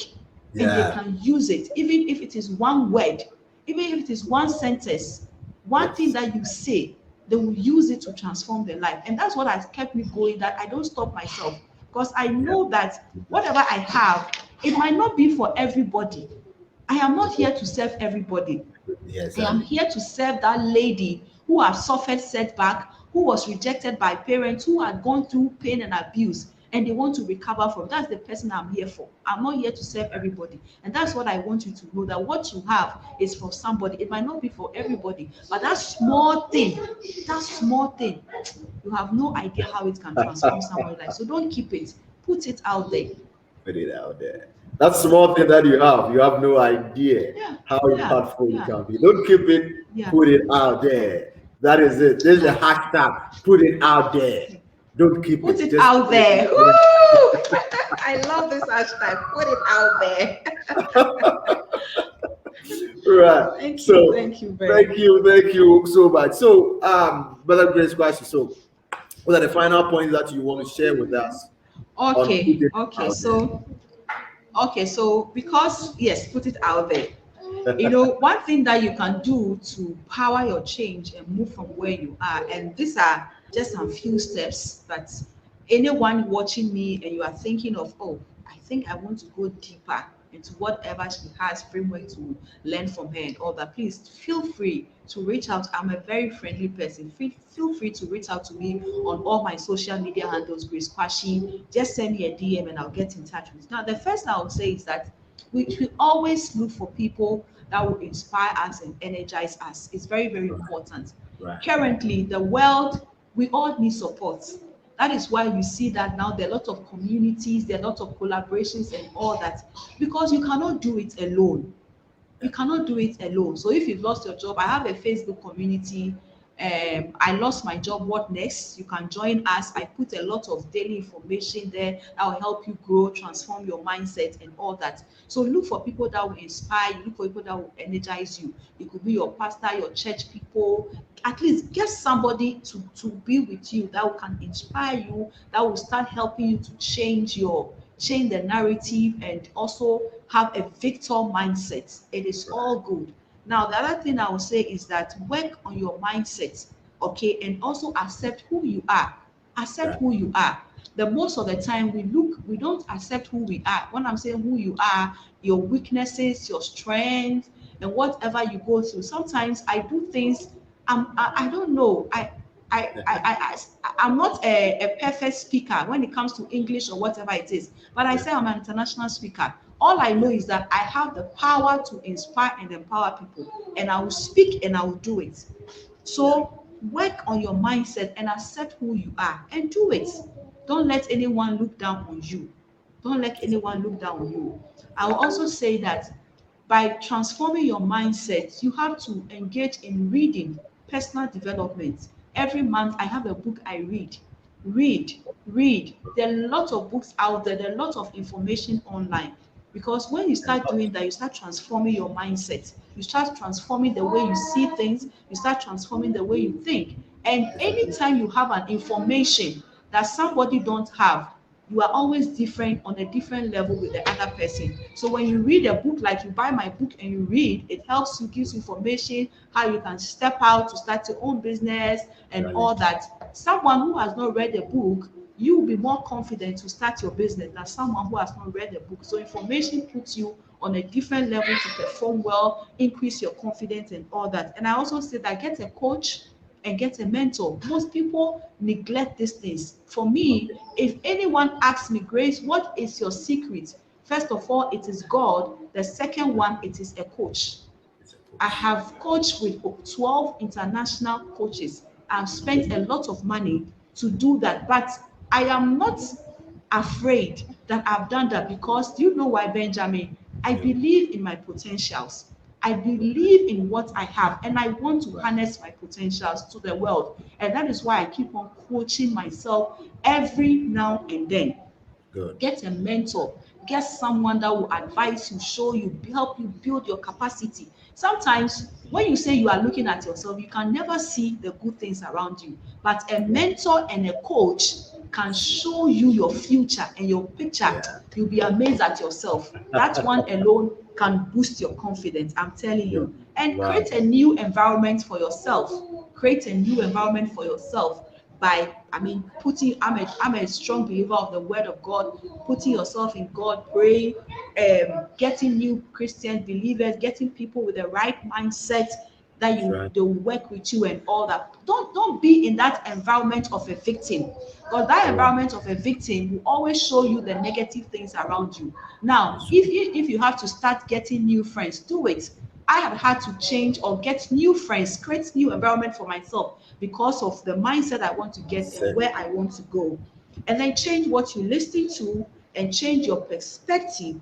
and they Yeah. can use it even if it is one word, even if it is one sentence, one thing Yes. that you say, they will use it to transform their life. And that's what has kept me going, that I don't stop myself, because I Yeah. know that whatever I have, it might not be for everybody. I am not here to serve everybody. Yes, I am here to serve that lady who has suffered setback, who was rejected by parents, who had gone through pain and abuse, and they want to recover from. That's the person I'm here for. I'm not here to serve everybody. And that's what I want you to know, that what you have is for somebody. It might not be for everybody, but that small thing, you have no idea how it can transform someone's life. So don't keep it. Put it out there. put it out there. That small thing that you have no idea Yeah, how yeah, impactful it yeah, can be. Don't keep it, yeah, put it out there. That is it. This is the yeah. hashtag. Put it out there. Don't keep Put it. it Just out put it there. out there. Woo! I love this hashtag. Put it out there. Right. So Thank you very much. thank you so much. So Brother Grace question. So what are the final points that you want to share with us on put Okay, it okay, out there? so because yes, put it out there. One thing that you can do to power your change and move from where you are, and these are just some few steps, but anyone watching me and you are thinking of, oh, I think I want to go deeper into whatever she has framework to learn from her and all that, please feel free to reach out. I'm a very friendly person. Feel free to reach out to me on all my social media handles, Grace Quarshie. Just send me a DM and I'll get in touch with you. Now, the first I would say is that we should always look for people that will inspire us and energize us. It's very, very important. Right. Currently, the world, we all need support. That is why you see that now there are a lot of communities, there are a lot of collaborations and all that, because you cannot do it alone. You cannot do it alone. So if you've lost your job, I have a Facebook community. I lost my job, what next? You can join us. I put a lot of daily information there that will help you grow, transform your mindset and all that. So look for people that will inspire you, look for people that will energize you. It could be your pastor, your church people. At least get somebody to be with you that can inspire you, that will start helping you to change the narrative and also have a victor mindset. It is all good. Now, the other thing I will say is that work on your mindset, okay, and also accept who you are. Accept Right. who you are. The most of the time we don't accept who we are. When I'm saying who you are, your weaknesses, your strengths, and whatever you go through. Sometimes I do things. I don't know. I'm not a perfect speaker when it comes to English or whatever it is, but I Yeah. say I'm an international speaker. All I know Yeah. is that I have the power to inspire and empower people, and I will speak and I will do it. Yeah. So work on your mindset and accept who you are and do it. Don't let anyone look down on you. Don't let anyone look down on you. I will also say that by transforming your mindset, you have to engage in reading, personal development. Every month, I have a book I read. Read, read. There are a lot of books out there, there are a lot of information online. Because when you start doing that, you start transforming your mindset. You start transforming the way you see things, you start transforming the way you think. And Exactly. anytime you have an information that somebody don't have, you are always different on a different level with the other person. So when you read a book, like you buy my book and you read, it helps you, gives you information how you can step out to start your own business and Exactly. all that. Someone who has not read a book, you will be more confident to start your business than someone who has not read a book. So information puts you on a different level to perform well, increase your confidence and all that. And I also say that get a coach and get a mentor. Most people neglect these things. For me, Okay. if anyone asks me, Grace, what is your secret? First of all, it is God. The second one, it is a coach. It's a I push. have coached with 12 international coaches. I've spent a lot of money to do that, but I am not afraid that I've done that because do you know why, Benjamin? I No. believe in my potentials. I Okay. believe in what I have and I want to Right. harness my potentials to the world. And that is why I keep on coaching myself every now and then. Good. Get a mentor, get someone that will advise you, show you, help you build your capacity. Sometimes when you say you are looking at yourself, you can never see the good things around you, but a Yeah. mentor and a coach can show you your future and your picture. Yeah. You'll be amazed at yourself. That one alone can boost your confidence, I'm telling Good. you. And Wow. create a new environment for yourself. Create a new environment for yourself by, I mean, putting, I'm a strong believer of the word of God, putting yourself in God, praying, getting new Christian believers, getting people with the right mindset that they'll work with you and all that. Don't be in that environment of a victim, because that environment of a victim will always show you the negative things around you. Now, if you have to start getting new friends, do it. I have had to change or get new friends, create new environment for myself because of the mindset I want to get and where I want to go. And then change what you listen to and change your perspective,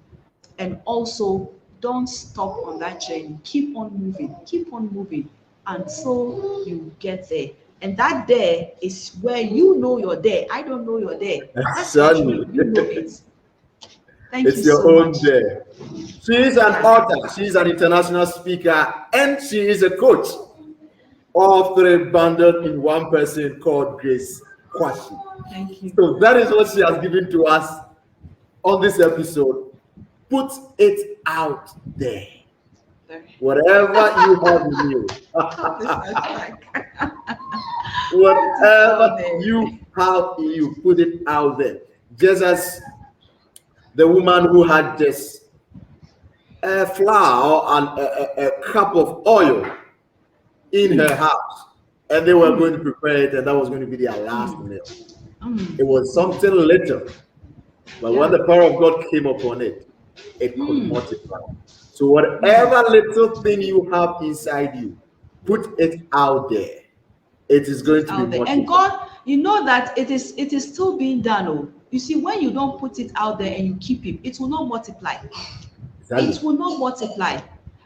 and also don't stop on that journey. Keep on moving until you get there. And that there is where you know you're there. I don't know you're there. That's your dream. You know it. Thank you It's your so own much. day. She is an author, she is an international speaker, and she is a coach. All three bundled in one person called Grace Quarshie. Thank you. So that is what she has given to us on this episode. Put it out there. Whatever you have in you. Whatever you have in you, put it out there. Just as the woman who had just a flour and a cup of oil in her house, and they were going to prepare it, and that was going to be their last meal. It was something little, but when the power of God came upon it, it could multiply. So whatever little thing you have inside you, put it out there. It is going to be multiplied. And God, you know that it is still being done. Oh, you see, when you don't put it out there and you keep it, it will not multiply. Exactly. It will not multiply.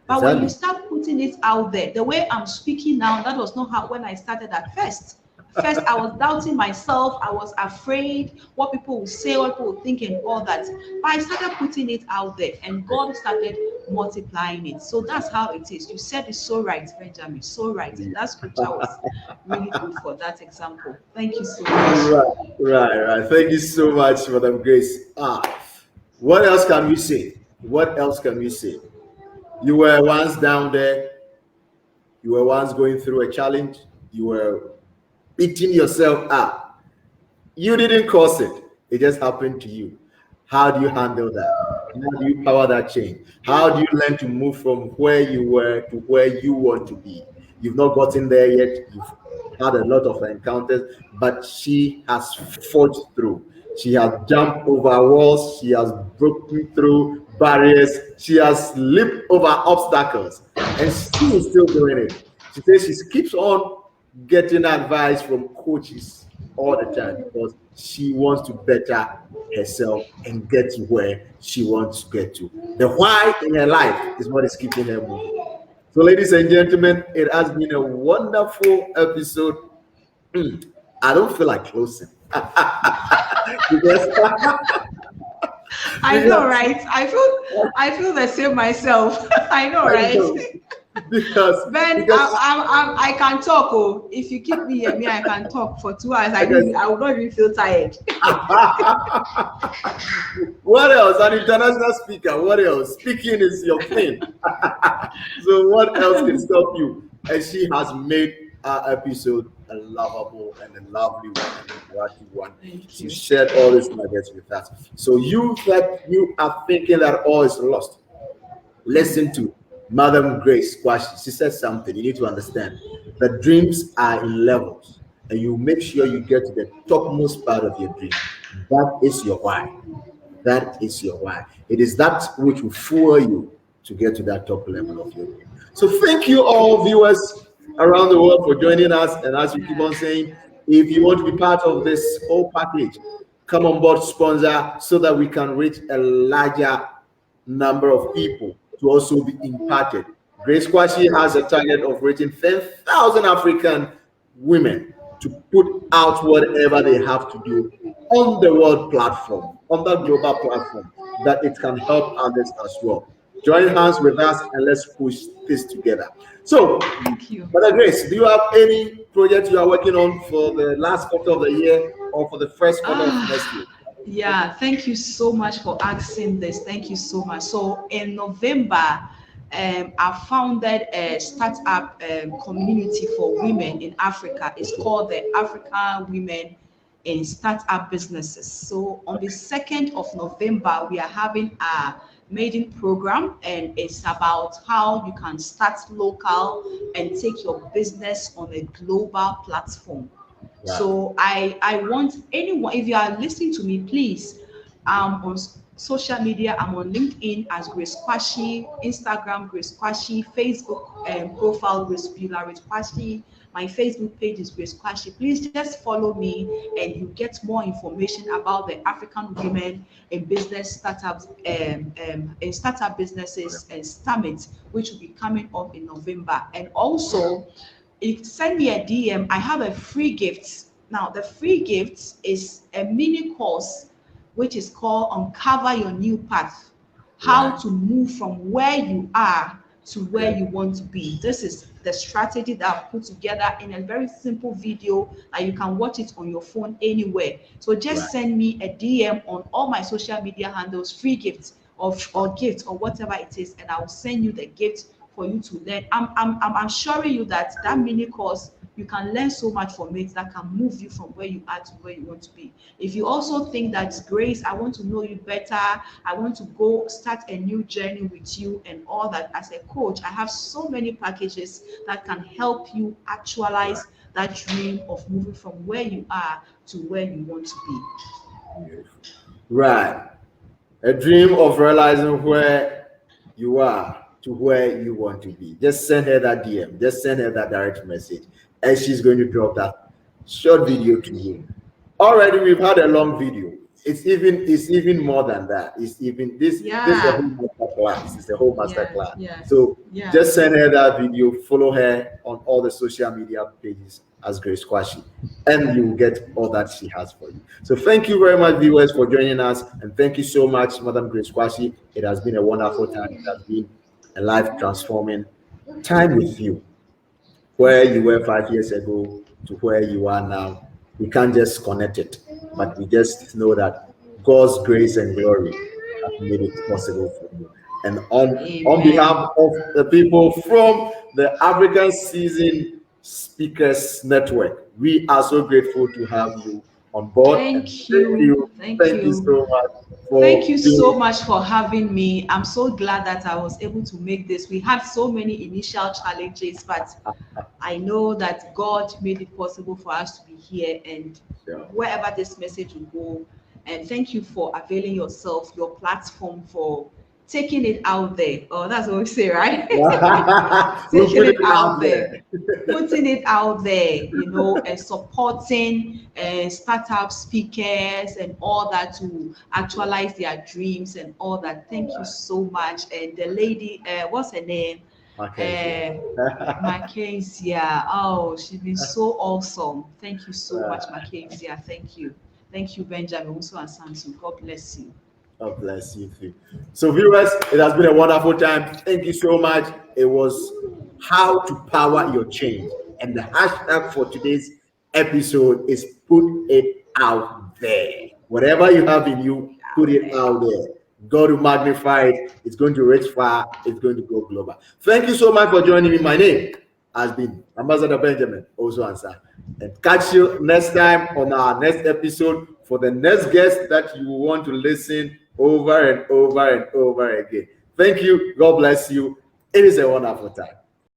But when you start putting it out there, the way I'm speaking now, that was not how when I started at first. First, I was doubting myself. I was afraid what people would say, what people would think, and all that. But I started putting it out there, and God started multiplying it. So that's how it is. You said it so right, Benjamin. So right. And that scripture was really good for that example. Thank you so much. Right. Thank you so much, Madam Grace. What else can we say? What else can we say? You were once down there. You were once going through a challenge. You were beating yourself up. You didn't cause it. It just happened to you. How do you handle that? How do you power that change? How do you learn to move from where you were to where you want to be? You've not gotten there yet. You've had a lot of encounters, but she has forged through. She has jumped over walls. She has broken through barriers. She has leaped over obstacles, and she is still doing it. She says she keeps on getting advice from coaches all the time because she wants to better herself and get to where she wants to get to. The why in her life is what is keeping her moving. So, ladies and gentlemen, it has been a wonderful episode. I don't feel like closing. Because I know, right? I feel the same myself. I know, right? Because I can talk. Oh, if you keep me and me, I can talk for 2 hours. I will not even feel tired. What else? An international speaker. What else? Speaking is your thing. So what else can stop you? And she has made our episode a lovable and a lovely one and a worthy one. She shared all these nuggets with us. So you are thinking that all is lost, listen to Madam Grace Quarshie. She said something you need to understand. The dreams are in levels, and you make sure you get to the topmost part of your dream. That is your why. That is your why. It is that which will fuel you to get to that top level of your dream. So thank you all viewers around the world for joining us. And as we keep on saying, if you want to be part of this whole package, come on board, sponsor, so that we can reach a larger number of people to also be impacted. Grace Quarshie has a target of reaching 10,000 African women to put out whatever they have to do on the world platform, on the global platform, that it can help others as well. Join hands with us and let's push this together. So, thank you. Mother Grace, do you have any project you are working on for the last quarter of the year or for the first quarter of next year? Yeah, thank you so much for asking this. Thank you so much. So in November, I founded a startup community for women in Africa. It's called the African Women in Startup Businesses. So on the 2nd of November, we are having our maiden program, and it's about how you can start local and take your business on a global platform. Right. So I want anyone, if you are listening to me, please, on social media, I'm on LinkedIn as Grace Quarshie, Instagram Grace Quarshie, Facebook profile Grace Quarshie. My Facebook page is Grace Quarshie. Please just follow me, and you get more information about the African women in business startups, in startup businesses and summit, which will be coming up in November. And also, if send me a DM, I have a free gift. Now, the free gift is a mini course which is called Uncover Your New Path, how Right. to move from where you are to where Yeah. you want to be. This is the strategy that I've put together in a very simple video that you can watch it on your phone anywhere. So Right. just send me a DM on all my social media handles, free gifts or gift or whatever it is, and I will send you the gift for you to learn. I'm assuring you that that mini course, you can learn so much from it that can move you from where you are to where you want to be. If you also think that, Grace, I want to know you better, I want to go start a new journey with you and all that, as a coach, I have so many packages that can help you Right. actualize that dream of moving from where you are to where you want to be. Beautiful. Right. A dream of realizing where you are to where you want to be. Just send her that DM. Just send her that direct message, and she's going to drop that short video to you. Already, we've had a long video. It's even more than that. It's even this is a whole Yeah, master class. It's a whole master yeah, class. yeah, So yeah. just send her that video. Follow her on all the social media pages as Grace Quarshie, and you will get all that she has for you. So thank you very much, viewers, for joining us, and thank you so much, Madam Grace Quarshie. It has been a wonderful time. It has been a life transforming time with you. Where you were 5 years ago to where you are now, we can't just connect it, but we just know that God's grace and glory have made it possible for you. And on Amen. behalf of the people from the African Season Speakers Network, we are so grateful to have you on board. And Thank you. Thank thank you you. so much Thank for you being. so much for having me. I'm so glad that I was able to make this. We had so many initial challenges, but I know that God made it possible for us to be here and Sure. wherever this message will go. And thank you for availing yourself, your platform, for taking it out there. Oh, that's what we say, right? We'll Taking put it it out out there, there. putting it out there, and supporting startup speakers and all that to actualize their dreams and all that. Thank you so much. And the lady, what's her name? Mackenzie. Uh, Mackenzie. Oh, she's been so awesome. Thank you so much, Mackenzie. Thank you. Thank you, Benjamin, also and Sansu. God bless you. God bless you too. So, viewers, it has been a wonderful time. Thank you so much. It was how to power your change. And the hashtag for today's episode is put it out there. Whatever you have in you, put Out it there. out there. Go to magnify it. It's going to reach far. It's going to go global. Thank you so much for joining me. My name has been Ambassador Benjamin, also answer. And catch you next time on our next episode for the next guest that you want to listen over and over and over again. Thank you. God bless you. It is a wonderful time.